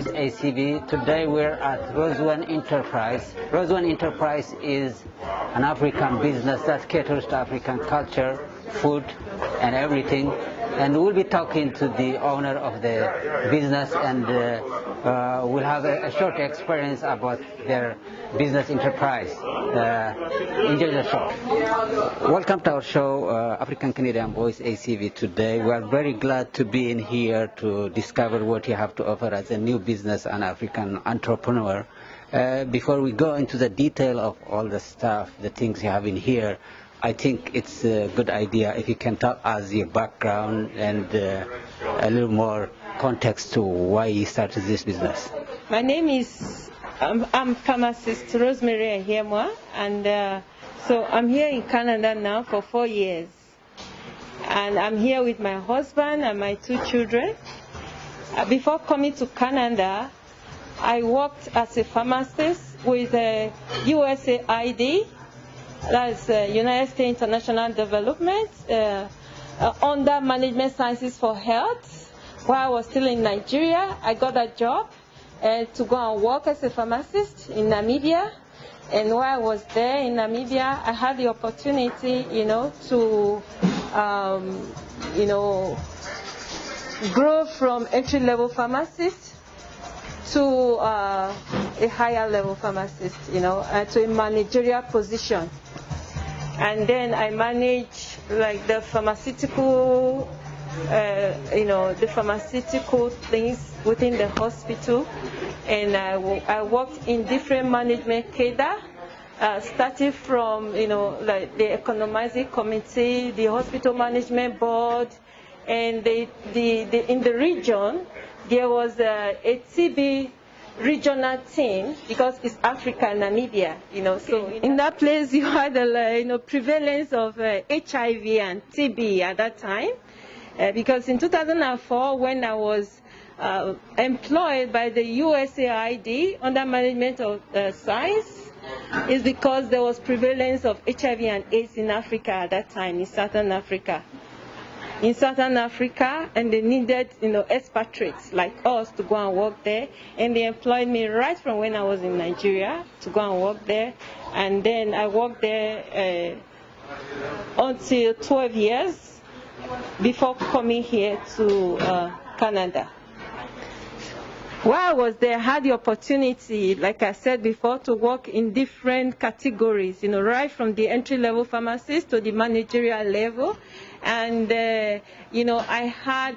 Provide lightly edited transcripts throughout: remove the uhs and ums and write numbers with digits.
ACV. Today we're at Roswen Enterprise. Roswen Enterprise is an African business that caters to African culture, food, and everything. And we'll be talking to the owner of the business, and we'll have a short experience about their business enterprise. Enjoy the show. Welcome to our show, African Canadian Voice ACV. Today we are very glad to be in here to discover what you have to offer as a new business and African entrepreneur. Before we go into the detail of all the stuff, the things you have in here, I think it's a good idea if you can tell us your background and a little more context to why you started this business. My name is, I'm pharmacist Rosemary Ahemwa, and so I'm here in Canada now for 4 years. And I'm here with my husband and my 2 children. Before coming to Canada, I worked as a pharmacist with USAID. That's United States International Development, under Management Sciences for Health. While I was still in Nigeria, I got a job to go and work as a pharmacist in Namibia. And while I was there in Namibia, I had the opportunity, to, grow from entry-level pharmacist to a higher-level pharmacist, to a managerial position. And then I manage like the pharmaceutical, the pharmaceutical things within the hospital. And I worked in different management cadre, starting from, like the economizing committee, the hospital management board, and in the region, there was a TB regional team, because it's Africa and Namibia, so in that place you had the prevalence of HIV and TB at that time, because in 2004 when I was employed by the USAID under management of science, is because there was prevalence of HIV and AIDS in Africa at that time, in Southern Africa. And they needed, expatriates like us to go and work there, and they employed me right from when I was in Nigeria to go and work there, and then I worked there until 12 years before coming here to Canada. While I was there, I had the opportunity, like I said before, to work in different categories, right from the entry-level pharmacist to the managerial level. And, I had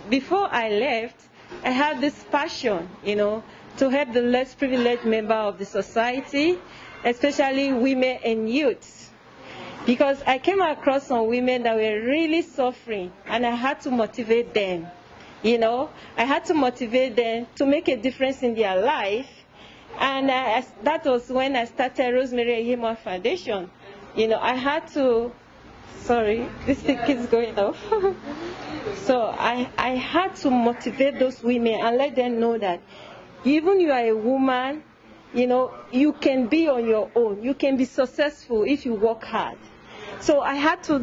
before I left, I had this passion, to help the less privileged member of the society, especially women and youths. Because I came across some women that were really suffering, and I had to motivate them. I had to motivate them to make a difference in their life. And that was when I started Rosemary Ahemwa Foundation. I had to, sorry, this thing keeps going off. So I had to motivate those women and let them know that even you are a woman, you can be on your own. You can be successful if you work hard. So I had to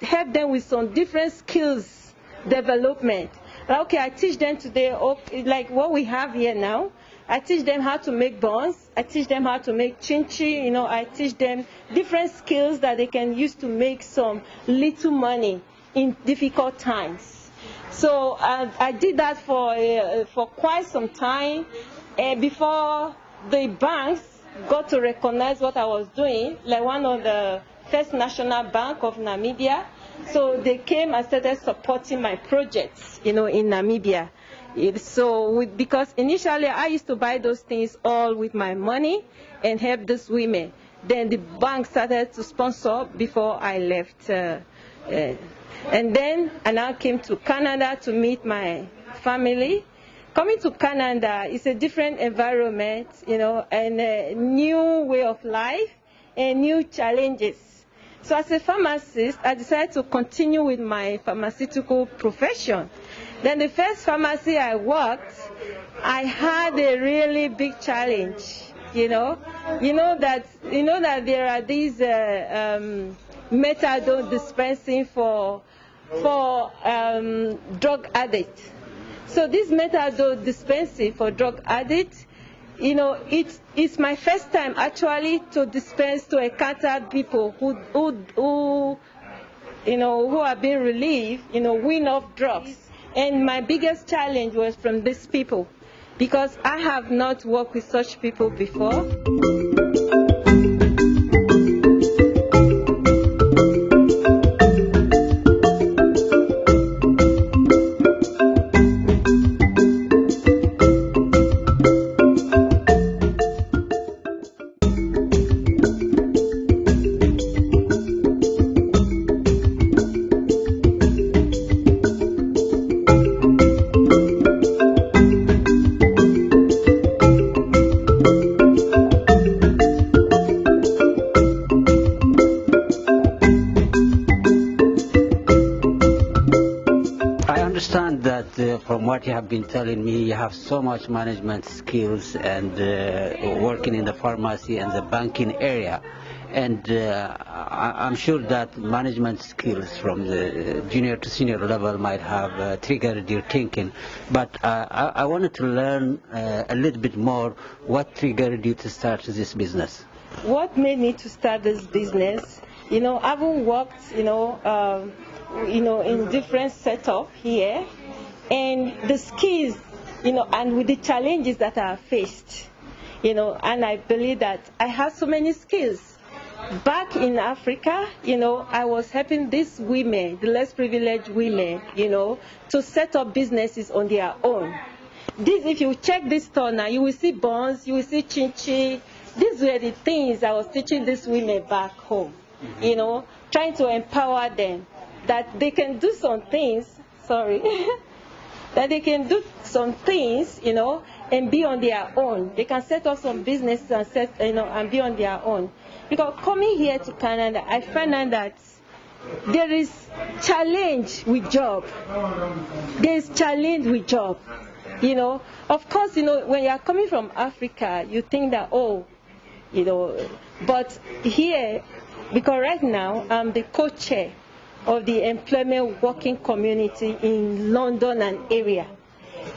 help them with some different skills development. Okay, I teach them today, like what we have here now. I teach them how to make buns. I teach them how to make chin-chin. I teach them different skills that they can use to make some little money in difficult times. So I did that for quite some time before the banks got to recognize what I was doing, like one of the First National Bank of Namibia. So they came and started supporting my projects, in Namibia. So because initially I used to buy those things all with my money and help these women. Then the bank started to sponsor before I left. And then I now came to Canada to meet my family. Coming to Canada is a different environment, and a new way of life and new challenges. So as a pharmacist, I decided to continue with my pharmaceutical profession. Then the first pharmacy I worked, I had a really big challenge. You know that there are these methadone dispensing for drug addicts. So this methadone dispensing for drug addicts, it's my first time actually to dispense to encounter people who have been relieved, wean off drugs. And my biggest challenge was from these people, because I have not worked with such people before. From what you have been telling me, you have so much management skills and working in the pharmacy and the banking area. And I'm sure that management skills from the junior to senior level might have triggered your thinking. But I wanted to learn a little bit more what triggered you to start this business. What made me to start this business? I've worked, in different setup here. And the skills, and with the challenges that I faced, and I believe that I have so many skills. Back in Africa, I was helping these women, the less privileged women, to set up businesses on their own. If you check this store now, you will see buns, you will see chinchi. These were the things I was teaching these women back home, trying to empower them that they can do some things, that they can do some things, and be on their own. They can set up some businesses and be on their own. Because coming here to Canada, I found out that there is challenge with job. There is challenge with job. Of course, when you are coming from Africa, you think that, but here, because right now I'm the co-chair of the employment working community in London and area.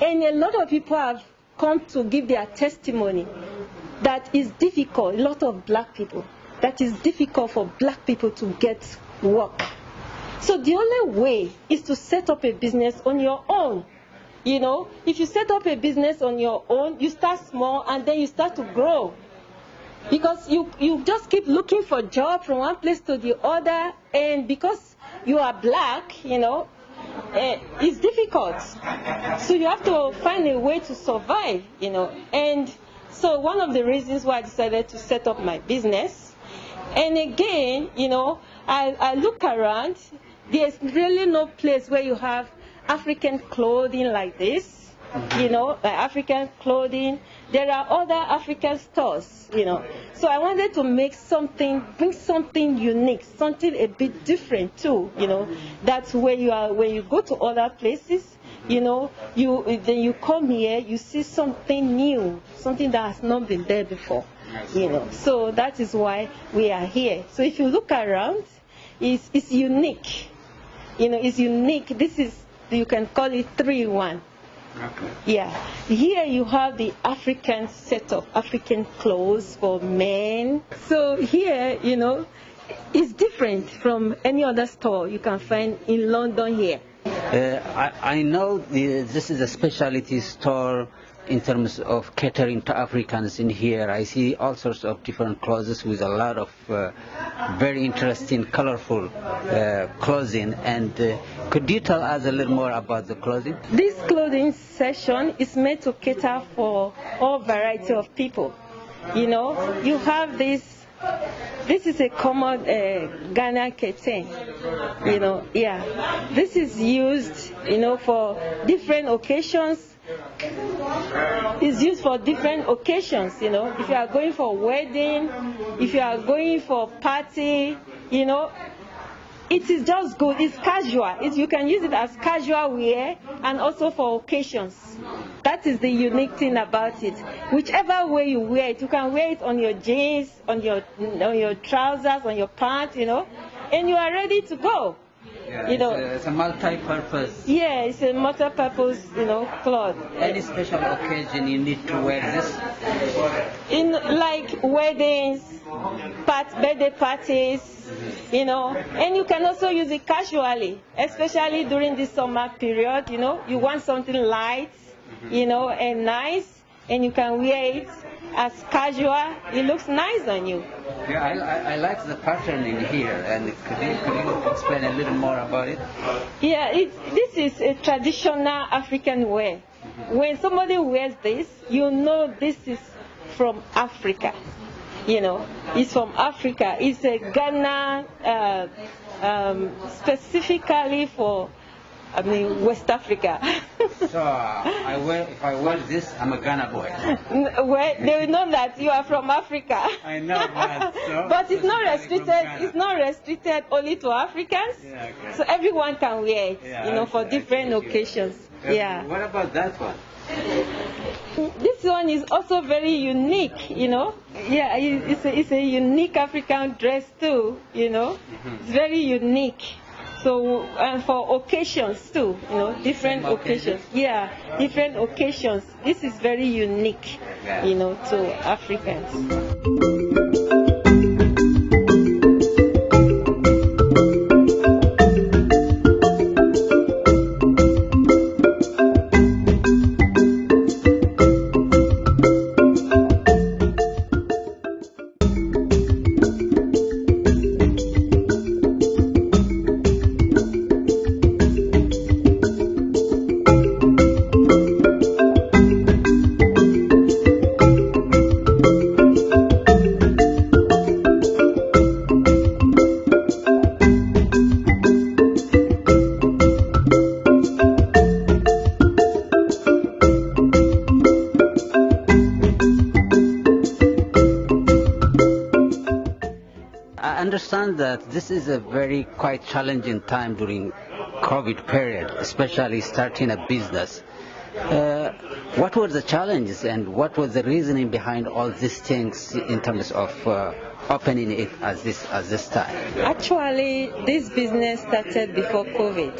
And a lot of people have come to give their testimony that is difficult, a lot of black people, that is difficult for black people to get work. So the only way is to set up a business on your own. If you set up a business on your own, you start small and then you start to grow. Because you just keep looking for job from one place to the other, and because you are black, it's difficult. So you have to find a way to survive, And so one of the reasons why I decided to set up my business, and again, I look around, there's really no place where you have African clothing like this. African clothing. There are other African stores, So I wanted to bring something unique, something a bit different too, That's when you go to other places, then you come here, you see something new, something that has not been there before, So that is why we are here. So if you look around, it's unique, it's unique. You can call it 3-in-1. Okay. Yeah. Here you have the African setup, African clothes for men. So here, it's different from any other store you can find in London here. I know this is a specialty store in terms of catering to Africans in here. I see all sorts of different clothes with a lot of very interesting, colorful clothing. And could you tell us a little more about the clothing? This clothing section is made to cater for all variety of people. You have this is a common Ghana curtain. This is used, for different occasions. It's used for different occasions, If you are going for a wedding, if you are going for a party, it is just good. It's casual. You can use it as casual wear and also for occasions. That is the unique thing about it. Whichever way you wear it, you can wear it on your jeans, on your trousers, on your pants, and you are ready to go. It's a multi-purpose. Yeah, it's a multi-purpose, cloth. Any special occasion you need to wear this? In like weddings, birthday parties, and you can also use it casually, especially during the summer period. You want something light, and nice, and you can wear it as casual. It looks nice on you. Yeah, I like the pattern in here, and could you explain a little more about it? Yeah, this is a traditional African wear. When somebody wears this, this is from Africa. It's from Africa. It's a Ghana, specifically for, West Africa. So if I wear this, I'm a Ghana boy. Well, they will know that you are from Africa. I know that. But it's not restricted. It's not restricted only to Africans. Yeah, okay. So everyone can wear it. For different occasions. Yeah. What about that one? This one is also very unique. Yeah, it's a unique African dress too. It's very unique. So, and for occasions too, different occasions. Yeah, different occasions. This is very unique, to Africans. I understand that this is a very quite challenging time during COVID period, especially starting a business. What were the challenges and what was the reasoning behind all these things in terms of opening it at this time? Actually, this business started before COVID.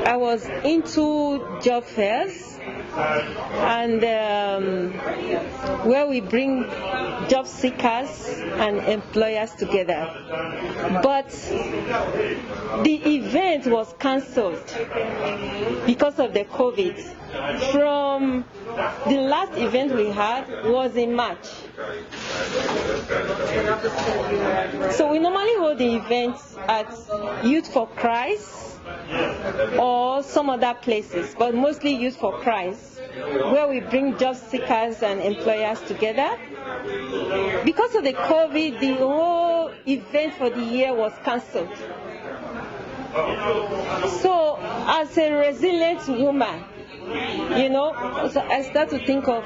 I was into job fairs, and where we bring job seekers and employers together. But the event was cancelled because of the COVID. From the last event we had was in March. So we normally hold the events at Youth for Christ or some other places, but mostly Youth for Christ, where we bring job seekers and employers together. Because of the COVID, the whole event for the year was cancelled. So as a resilient woman, so I start to think of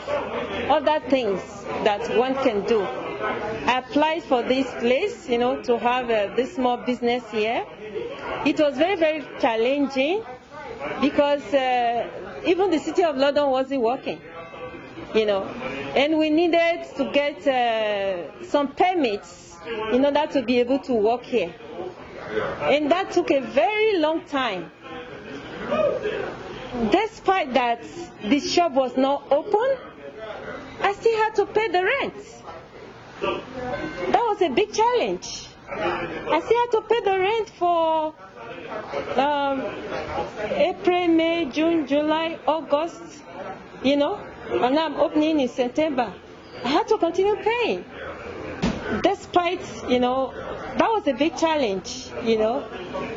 other things that one can do. I applied for this place, to have this small business here. It was very, very challenging because even the City of London wasn't working, and we needed to get some permits in order to be able to work here. And that took a very long time. Despite that the shop was not open, I still had to pay the rent. That was a big challenge. I still had to pay the rent for April, May, June, July, August, and I'm opening in September. I had to continue paying. Despite, that was a big challenge,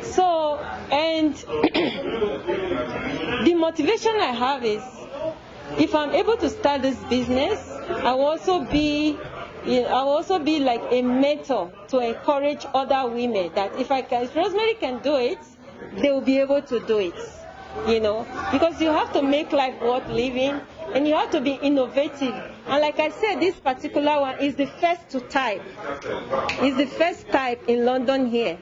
So, and the motivation I have is, if I'm able to start this business, I will also be like a mentor to encourage other women that if Rosemary can do it, they will be able to do it, because you have to make life worth living and you have to be innovative. And like I said, this particular one is the first to type. It's the first type in London here.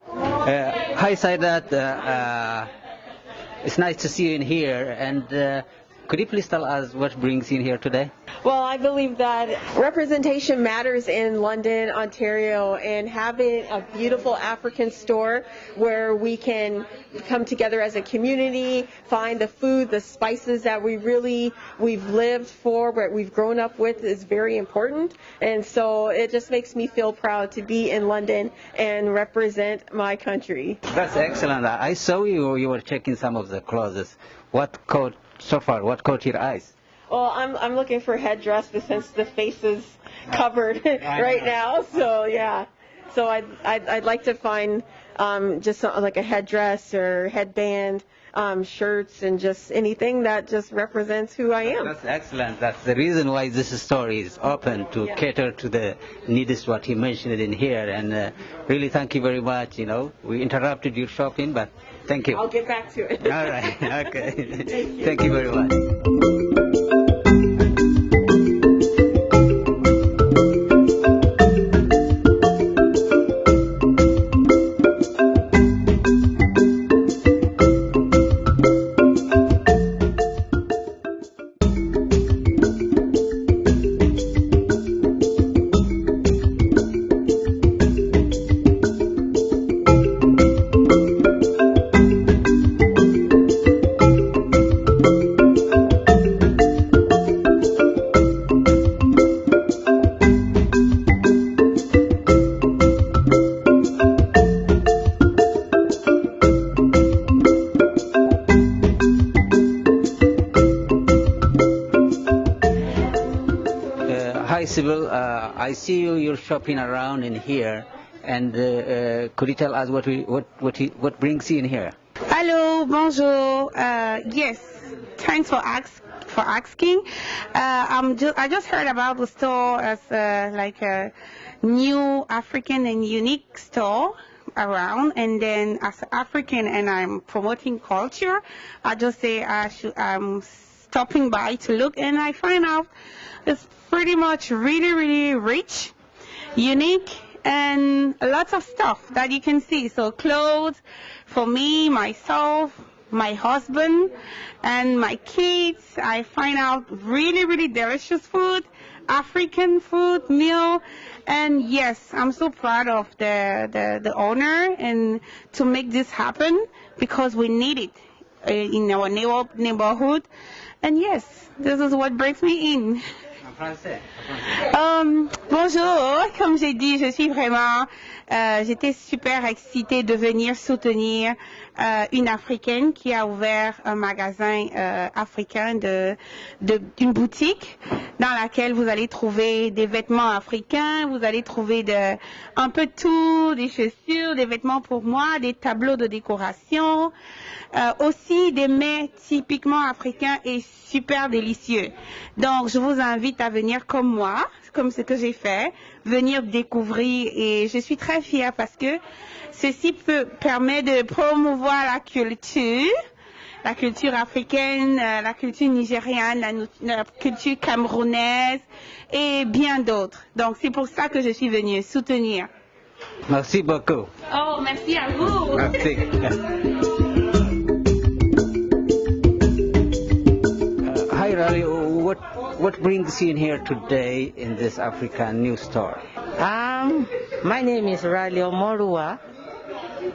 Hi, Saidat. It's nice to see you in here. And could you please tell us what brings you in here today? Well, I believe that representation matters in London, Ontario, and having a beautiful African store where we can come together as a community, find the food, the spices that we've lived for, what we've grown up with is very important. And so it just makes me feel proud to be in London and represent my country. That's excellent. I saw you were checking some of the clothes. What caught your eyes? Well, I'm looking for headdresses since the face is covered right now. So yeah, so I'd like to find just like a headdress or headband, shirts, and just anything that just represents who I am. That's excellent. That's the reason why this store is open to cater to the needs what you mentioned in here. And really, thank you very much. We interrupted your shopping, but thank you. I'll get back to it. All right. Okay. Thank you very much. Hi, Sybil. I see you're shopping around in here, and could you tell us what brings you in here? Hello, bonjour. Yes, thanks for asking. I just heard about the store as like a new African and unique store around, and then as African and I'm promoting culture, I just say I'm stopping by to look, and I find out it's pretty much really rich, unique, and lots of stuff that you can see. So clothes for me, myself, my husband, and my kids. I find out really delicious food, African food, meal. And yes, I'm so proud of the owner and to make this happen because we need it in our neighborhood. And yes, this is what brings me in. Bonjour, comme j'ai dit, j'étais super excitée de venir soutenir une Africaine qui a ouvert un magasin africain une boutique dans laquelle vous allez trouver des vêtements africains, vous allez trouver un peu de tout, des chaussures, des vêtements pour moi, des tableaux de décoration, aussi des mets typiquement africains et super délicieux. Donc, je vous invite à venir comme moi, comme ce que j'ai fait, venir découvrir, et je suis très fière parce que ceci permet de promouvoir la culture africaine, la culture nigériane, la culture camerounaise et bien d'autres. Donc, c'est pour ça que je suis venue soutenir. Merci beaucoup. Oh, merci à vous. Merci. Hi, Raleigh. What brings you in here today in this African new store? My name is Raleigh Omorua.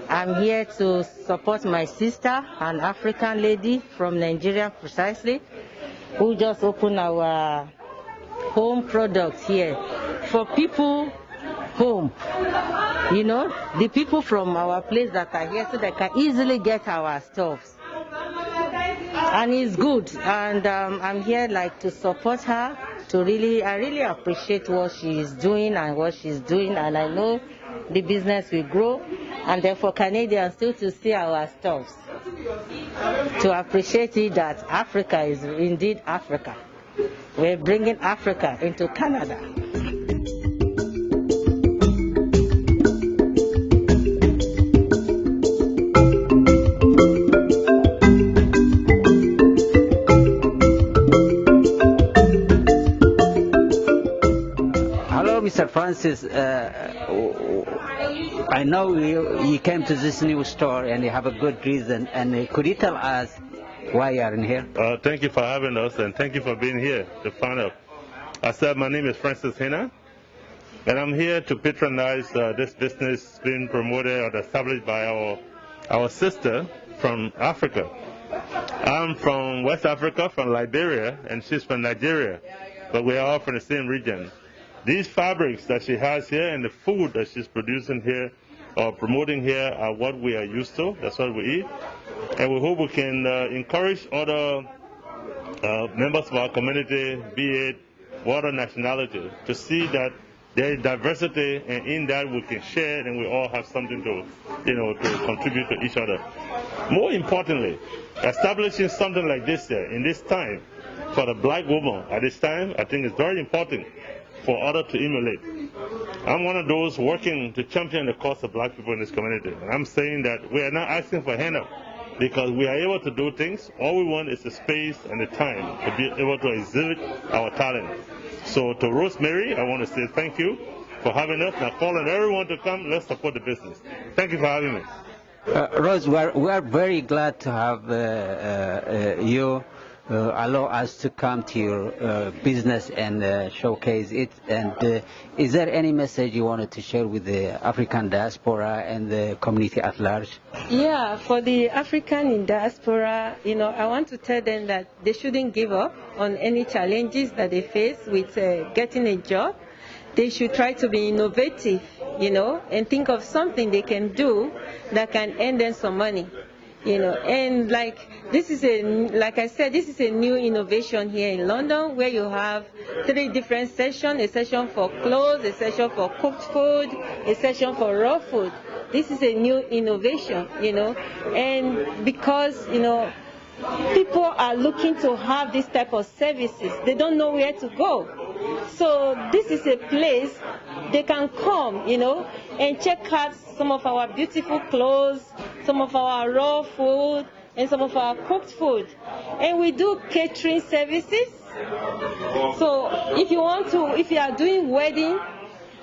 I'm here to support my sister, an African lady from Nigeria precisely, who just opened our home products here for people home. The people from our place that are here so they can easily get our stuff. And it's good, and I'm here to support her. I really appreciate what she is doing, and I know the business will grow, and therefore Canadians still to see our stuff, to appreciate it that Africa is indeed Africa. We're bringing Africa into Canada. Mr. Mr. Francis, I know you came to this new store and you have a good reason. And could you tell us why you are in here? Thank you for having us, and thank you for being here to find out. I said my name is Francis Hina, and I'm here to patronize this business being promoted or established by our sister from Africa. I'm from West Africa, from Liberia, and she's from Nigeria, but we are all from the same region. These fabrics that she has here and the food that she's producing here or promoting here are what we are used to. That's what we eat. And we hope we can encourage other members of our community, be it what nationality, to see that there is diversity, and in that we can share and we all have something to, to contribute to each other. More importantly, establishing something like this here in this time for the black woman at this time, I think is very important for others to emulate. I'm one of those working to champion the cause of black people in this community. And I'm saying that we are not asking for handout because we are able to do things. All we want is the space and the time to be able to exhibit our talent. So to Rosemary, I want to say thank you for having us. Now calling everyone to come, let's support the business. Thank you for having me. Rose, we are very glad to have you allow us to come to your business and showcase it. And is there any message you wanted to share with the African diaspora and the community at large? Yeah, for the African in diaspora, I want to tell them that they shouldn't give up on any challenges that they face with getting a job. They should try to be innovative, and think of something they can do that can earn them some money. And like I said, this is a new innovation here in London where you have 3 different sessions: a session for clothes, a session for cooked food, a session for raw food. This is a new innovation, and because, people are looking to have this type of services. They don't know where to go. So this is a place they can come, and check out some of our beautiful clothes, some of our raw food, and some of our cooked food. And we do catering services. So if you are doing wedding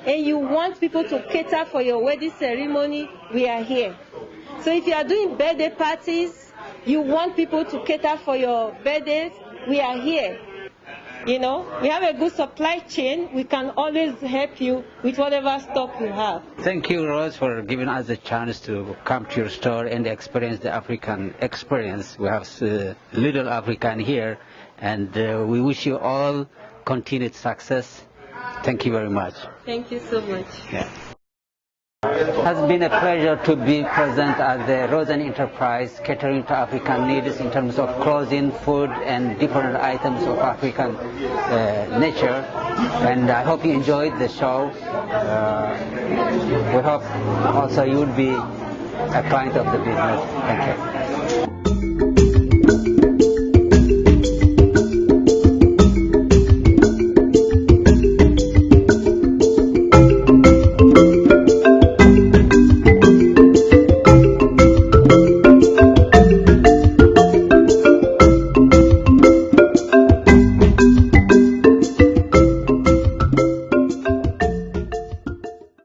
and you want people to cater for your wedding ceremony, we are here. So if you are doing birthday parties, you want people to cater for your birthdays, we are here. We have a good supply chain. We can always help you with whatever stock you have. Thank you, Rose, for giving us a chance to come to your store and experience the African experience. We have little African here, and we wish you all continued success. Thank you very much. Thank you so much. Yeah. It has been a pleasure to be present at the Roswen Enterprise, catering to African needs in terms of clothing, food, and different items of African nature. And I hope you enjoyed the show. We hope also you will be a client of the business. Thank you.